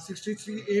63A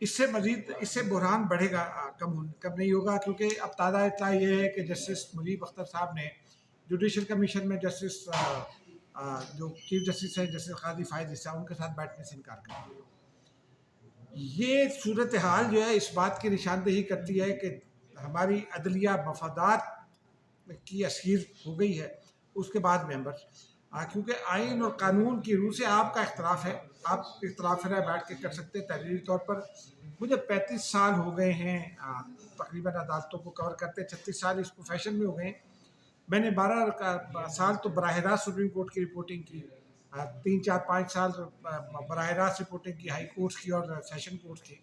اس سے مزید اس سے بحران بڑھے گا، کم نہیں ہوگا، کیونکہ اب تازہ اطلاع یہ ہے کہ جسٹس مجیب اختر صاحب نے جوڈیشل کمیشن میں جسٹس جو چیف جسٹس ہیں جسٹس قاضی فائز عیسیٰ ان کے ساتھ بیٹھنے سے انکار کر دیا۔ یہ صورتحال جو ہے اس بات کی نشاندہی کرتی ہے کہ ہماری عدلیہ مفادات کی اسیر ہو گئی ہے۔ اس کے بعد ممبرس، کیونکہ آئین اور قانون کی روح سے آپ کا اختلاف ہے، آپ اختلاف رائے بیٹھ کے کر سکتے ہیں تحریری طور پر۔ مجھے 35 سال ہو گئے ہیں تقریباً عدالتوں کو کور کرتے، 36 سال اس پروفیشن میں ہو گئے ہیں۔ میں نے 12 سال تو براہ راست سپریم کورٹ کی رپورٹنگ کی، 3 4 5 سال براہ راست رپورٹنگ کی، ہائی کورٹس کی اور سیشن کورٹس کی۔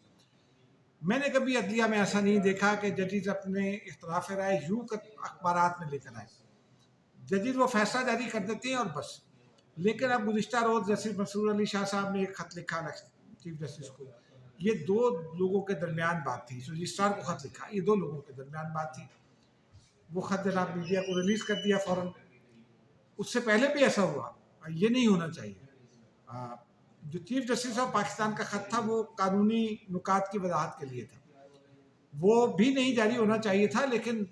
میں نے کبھی عدلیہ میں ایسا نہیں دیکھا کہ ججز اپنے اختلاف رائے یوں اخبارات میں لے کر آئے۔ ججز وہ فیصلہ جاری کر دیتے ہیں اور بس۔ لیکن اب گزشتہ روز جسٹس مسرور علی شاہ صاحب نے ایک خط لکھا چیف جسٹس کو، یہ 2 لوگوں کے درمیان بات تھی، رجسٹرار کو خط لکھا، یہ 2 لوگوں کے درمیان بات تھی۔ وہ خط جناب میڈیا کو ریلیز کر دیا فوراً۔ اس سے پہلے بھی ایسا ہوا، یہ نہیں ہونا چاہیے۔ جو چیف جسٹس آف پاکستان کا خط تھا وہ قانونی نکات کی وضاحت کے لیے تھا، وہ بھی نہیں جاری ہونا چاہیے تھا، لیکن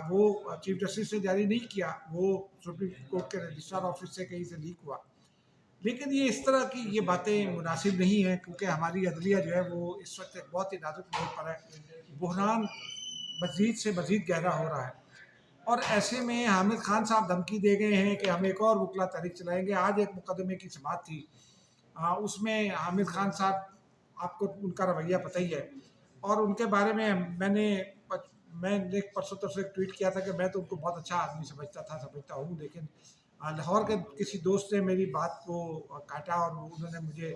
وہ چیف جسٹس نے جاری نہیں کیا، وہ سپریم کورٹ کے رجسٹرار آفس سے کہیں سے لیک ہوا۔ لیکن یہ اس طرح کی یہ باتیں مناسب نہیں ہیں، کیونکہ ہماری عدلیہ جو ہے وہ اس وقت ایک بہت ہی نازک موڑ پر ہے، بحران مزید سے مزید گہرا ہو رہا ہے۔ اور ایسے میں حامد خان صاحب دھمکی دے گئے ہیں کہ ہم ایک اور وکلا تحریک چلائیں گے۔ آج ایک مقدمے کی سماعت تھی، اس میں حامد خان صاحب، آپ کو ان کا رویہ پتہ ہی ہے، اور ان کے بارے میں میں نے ایک پرسوں ترسوں ایک ٹویٹ کیا تھا کہ میں تو ان کو بہت اچھا آدمی سمجھتا ہوں، لیکن لاہور کے کسی دوست نے میری بات کو کاٹا اور انہوں نے مجھے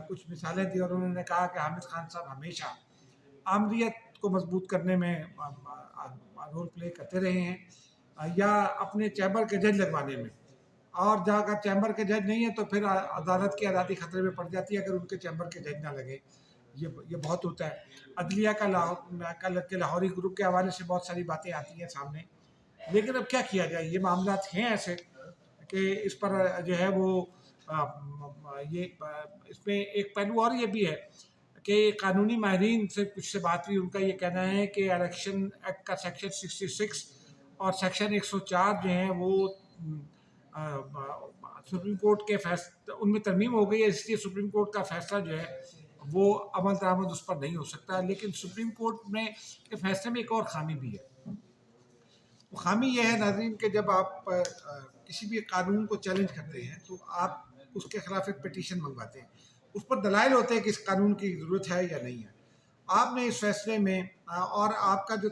کچھ مثالیں دی، اور انہوں نے کہا کہ حامد خان صاحب ہمیشہ آمریت کو مضبوط کرنے میں رول پلے کرتے رہے ہیں، یا اپنے چیمبر کے جج لگوانے میں، اور جہاں اگر چیمبر کے جج نہیں ہیں تو پھر عدالت کی آزادی خطرے میں پڑ جاتی ہے اگر ان کے چیمبر کے جج نہ لگے۔ یہ بہت ہوتا ہے۔ عدلیہ کا لاہوری گروپ کے حوالے سے بہت ساری باتیں آتی ہیں سامنے، لیکن اب کیا کیا جائے، یہ معاملات ہیں ایسے کہ اس پر جو ہے وہ اس میں ایک پہلو اور یہ بھی ہے کہ قانونی ماہرین سے کچھ سے بات ہوئی، ان کا یہ کہنا ہے کہ الیکشن ایکٹ کا سیکشن 66 اور سیکشن 104 جو ہیں وہ سپریم کورٹ کے ان میں ترمیم ہو گئی ہے، اس لیے سپریم کورٹ کا فیصلہ جو ہے وہ عمل درآمد اس پر نہیں ہو سکتا۔ لیکن سپریم کورٹ میں کے فیصلے میں ایک اور خامی بھی ہے۔ وہ خامی یہ ہے ناظرین کہ جب آپ کسی بھی قانون کو چیلنج کرتے ہیں تو آپ اس کے خلاف ایک پٹیشن منگواتے ہیں، اس پر دلائل ہوتے ہیں کہ اس قانون کی ضرورت ہے یا نہیں ہے۔ آپ نے اس فیصلے میں اور آپ کا جو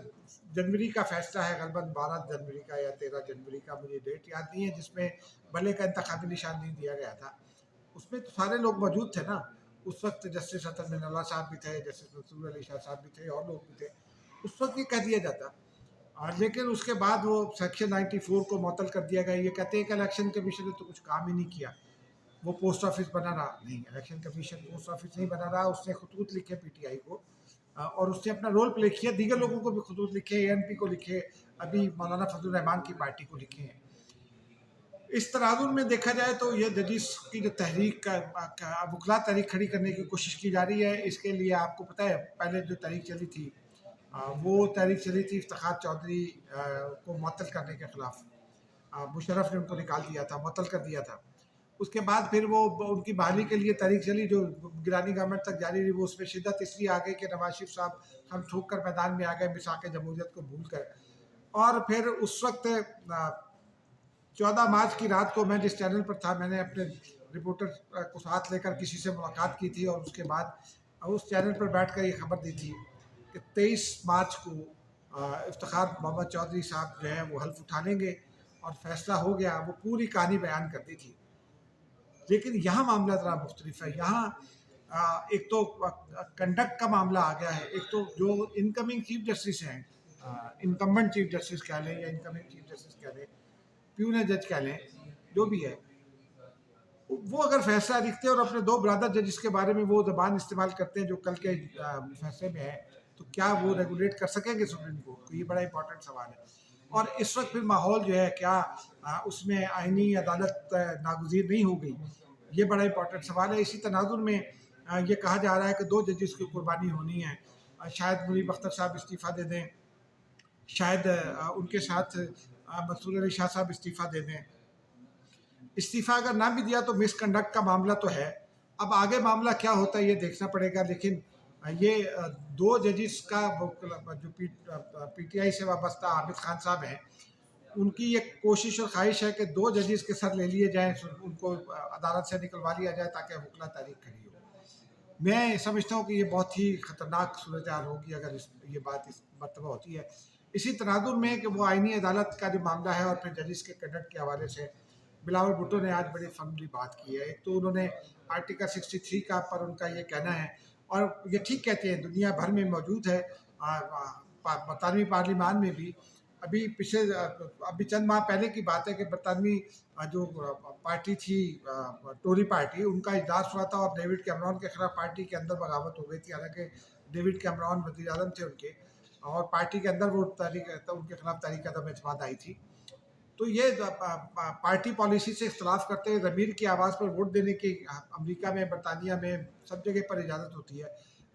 جنوری کا فیصلہ ہے، غالباً 12 جنوری کا یا 13 جنوری کا، مجھے ڈیٹ یاد نہیں ہے، جس میں بھلے کا انتخابی نشان نہیں دیا گیا تھا، اس میں تو سارے لوگ موجود تھے نا۔ اس وقت جسٹس عطا من اللہ صاحب بھی تھے، جسٹس مسرور علی شاہ صاحب بھی تھے، اور لوگ بھی تھے۔ اس وقت یہ کہہ دیا جاتا، لیکن اس کے بعد وہ سیکشن 94 کو معطل کر دیا گیا۔ یہ کہتے ہیں کہ الیکشن کمیشن نے تو کچھ کام ہی نہیں کیا، وہ پوسٹ آفس بنا رہا۔ نہیں، الیکشن کمیشن پوسٹ آفس نہیں بنا رہا، اس نے خطوط لکھے پی ٹی آئی کو، اور اس نے اپنا رول پلے کیا، دیگر لوگوں کو بھی خطوط لکھے، اے این پی کو لکھے، ابھی مولانا فضل الرحمان کی پارٹی کو لکھے ہیں۔ اس تناظر میں دیکھا جائے تو یہ ججز کی جو تحریک کا وکلا تحریک کھڑی کرنے کی کوشش کی جا رہی ہے، اس کے لیے آپ کو پتہ ہے پہلے جو تحریک چلی تھی وہ تحریک چلی تھی افتخار چودھری کو معطل کرنے کے خلاف۔ مشرف نے ان کو نکال دیا تھا، معطل کر دیا تھا۔ اس کے بعد پھر وہ ان کی بحالی کے لیے تحریک چلی جو گیلانی گورنمنٹ تک جاری رہی۔ وہ اس میں شدت اس لیے آ گئی کہ نواز شریف صاحب ہم ٹھوک کر میدان میں آ گئے میثاق جمہوریت کو بھول کر۔ اور پھر اس وقت 14 مارچ کی رات کو میں جس چینل پر تھا، میں نے اپنے رپورٹر کو ساتھ لے کر کسی سے ملاقات کی تھی، اور اس کے بعد اس چینل پر بیٹھ کر یہ خبر دی تھی کہ 23 مارچ کو افتخار محمد چودھری صاحب جو ہیں وہ حلف اٹھا لیں گے، اور فیصلہ ہو گیا۔ وہ پوری کہانی بیان کر دی تھی۔ لیکن یہاں معاملہ ذرا مختلف ہے۔ یہاں ایک تو کنڈکٹ کا معاملہ آ گیا ہے، ایک تو جو انکمنگ چیف جسٹس ہیں، انکمبنٹ چیف جسٹس کہہ لیں یا انکمنگ چیف جسٹس کہہ لیں، پیون جج کہہ لیں، جو بھی ہے، وہ اگر فیصلہ لکھتے ہیں اور اپنے 2 برادر ججز کے بارے میں وہ زبان استعمال کرتے ہیں جو کل کے فیصلے میں ہے، تو کیا وہ ریگولیٹ کر سکیں گے سپریم کورٹ کو؟ یہ بڑا امپورٹنٹ سوال ہے۔ اور اس وقت پھر ماحول جو ہے کیا اس میں آئینی عدالت ناگزیر نہیں ہو گئی؟ یہ بڑا امپورٹنٹ سوال ہے۔ اسی تناظر میں یہ کہا جا رہا ہے کہ 2 ججز کی قربانی ہونی ہے. شاید منیب اختر صاحب استعفیٰ دے دیں، شاید ان کے ساتھ منصور علی شاہ صاحب استعفیٰ دے دیں. استعفیٰ اگر نہ بھی دیا تو مس کنڈکٹ کا معاملہ تو ہے. اب آگے معاملہ کیا ہوتا ہے یہ دیکھنا پڑے گا. لیکن یہ 2 ججز کا جو پی ٹی آئی سے وابستہ عابد خان صاحب ہیں، ان کی یہ کوشش اور خواہش ہے کہ 2 ججز کے سر لے لیے جائیں، ان کو عدالت سے نکلوا لیا جائے تاکہ وکلا تحریک کھڑی ہو. میں سمجھتا ہوں کہ یہ بہت ہی خطرناک صورتحال ہوگی اگر یہ بات اس مرتبہ ہوتی ہے. اسی تناظر میں کہ وہ آئینی عدالت کا جو معاملہ ہے اور پھر ججز کے کنڈکٹ کے حوالے سے بلاول بھٹو نے آج بڑی فنلی بات کی ہے. ایک تو انہوں نے آرٹیکل 63 کا پر ان کا یہ کہنا ہے، اور یہ ٹھیک کہتے ہیں، دنیا بھر میں موجود ہے، برطانوی پارلیمان میں بھی. ابھی چند ماہ پہلے کی بات ہے کہ برطانوی جو پارٹی تھی ٹوری پارٹی، ان کا اجلاس ہوا تھا اور ڈیوڈ کیمرون کے خلاف پارٹی کے اندر بغاوت ہو گئی تھی. حالانکہ ڈیوڈ کیمرون وزیر اعظم تھے ان کے، اور پارٹی کے اندر وہ ان کے خلاف تحریک عدم اعتماد آئی تھی. تو یہ پارٹی پالیسی سے اختلاف کرتے ہوئے ضمیر کی آواز پر ووٹ دینے کی امریکہ میں، برطانیہ میں، سب جگہ پر اجازت ہوتی ہے.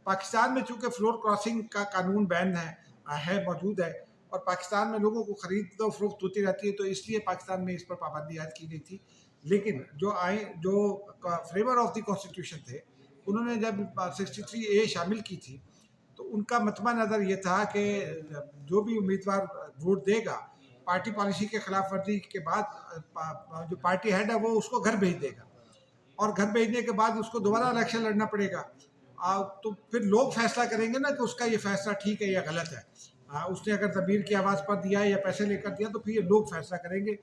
پاکستان میں چونکہ فلور کراسنگ کا قانون بین ہے موجود ہے، اور پاکستان میں لوگوں کو خرید و فروخت ہوتی رہتی ہے، تو اس لیے پاکستان میں اس پر پابندی عائد کی گئی تھی. لیکن جو فریمر آف دی کانسٹیٹیوشن تھے، انہوں نے جب 63A شامل کی تھی تو ان کا مطمع نظر یہ تھا کہ جو بھی امیدوار ووٹ دے گا پارٹی پالیسی کے خلاف ورزی کے بعد، جو پارٹی ہیڈ ہے وہ اس کو گھر بھیج دے گا، اور گھر بھیجنے کے بعد اس کو دوبارہ الیکشن لڑنا پڑے گا. تو پھر لوگ فیصلہ کریں گے نا کہ اس کا یہ فیصلہ ٹھیک ہے یا غلط ہے. اس نے اگر ضمیر کی آواز پر دیا یا پیسے لے کر دیا تو پھر یہ لوگ فیصلہ کریں گے.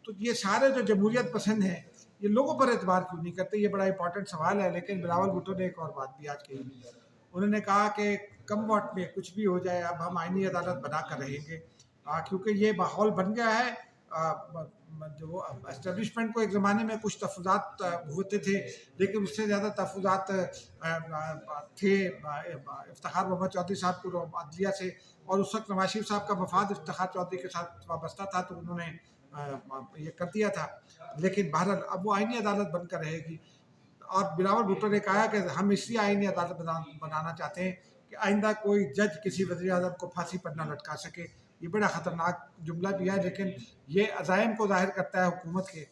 تو یہ سارے جو جمہوریت پسند ہیں یہ لوگوں پر اعتبار کیوں نہیں کرتے؟ یہ بڑا امپورٹنٹ سوال ہے. لیکن بلاول بھٹو نے ایک اور بات بھی آج کہی. انہوں نے کہا کہ کم وقت میں کچھ بھی ہو جائے اب ہم آئینی عدالت بنا کر رہیں گے، کیونکہ یہ ماحول بن گیا ہے. جو اسٹیبلشمنٹ کو ایک زمانے میں کچھ تحفظات ہوتے تھے، لیکن اس سے زیادہ تحفظات تھے افتخار محمد چودھری صاحب کو عدلیہ سے، اور اس وقت نواز شریف صاحب کا مفاد افتخار چودھری کے ساتھ وابستہ تھا تو انہوں نے یہ کر دیا تھا. لیکن بہرحال اب وہ آئینی عدالت بن کر رہے گی. اور بلاول بھٹو نے کہا کہ ہم اس لیے آئینی عدالت بنانا چاہتے ہیں کہ آئندہ کوئی جج کسی وزیر اعظم کو پھانسی پر نہ لٹکا سکے. یہ بڑا خطرناک جملہ بھی ہے، لیکن یہ عزائم کو ظاہر کرتا ہے حکومت کے.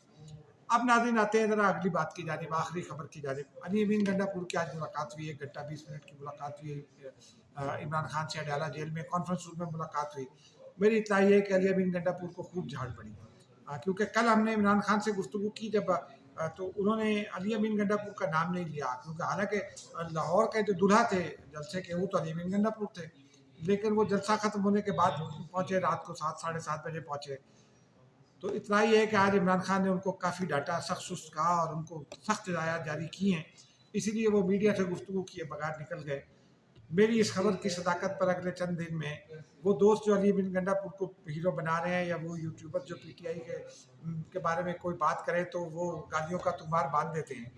اب ناظرین آتے ہیں ذرا اگلی بات کی جانب، آخری خبر کی جانب. علی امین گنڈا پور کی آج ملاقات ہوئی، 1 گھنٹہ 20 منٹ کی ملاقات ہوئی. عمران خان سے اڈیالہ جیل میں کانفرنس روم میں ملاقات ہوئی. میری اطلاع یہ ہے کہ علی امین گنڈا پور کو خوب جھاڑ پڑی، کیونکہ کل ہم نے عمران خان سے گفتگو کی جب، تو انہوں نے علی امین گنڈا پور کا نام نہیں لیا، کیونکہ حالانکہ لاہور کے جو دلہا تھے جلسے کے وہ تو علی امین گنڈا پور تھے. لیکن وہ جلسہ ختم ہونے کے بعد پہنچے، رات کو 7 ساڑھے 7 بجے پہنچے. تو اطلاع یہ ہے کہ آج عمران خان نے ان کو کافی ڈانٹا، سخت سست کہا اور ان کو سخت ہدایات جاری کی ہیں. اسی لیے وہ میڈیا سے گفتگو کیے بغیر نکل گئے. میری اس خبر کی صداقت پر اگلے چند دن میں وہ دوست جو علی امین گنڈا پور کو ہیرو بنا رہے ہیں، یا وہ یوٹیوبر جو پی ٹی آئی کے بارے میں کوئی بات کرے تو وہ گالیوں کا تمہار باندھ دیتے ہیں،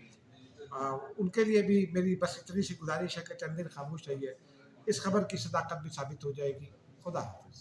ان کے لیے بھی میری بس اتنی سی گزارش ہے کہ چند دن خاموش رہیے. اس خبر کی صداقت بھی ثابت ہو جائے گی. خدا حافظ.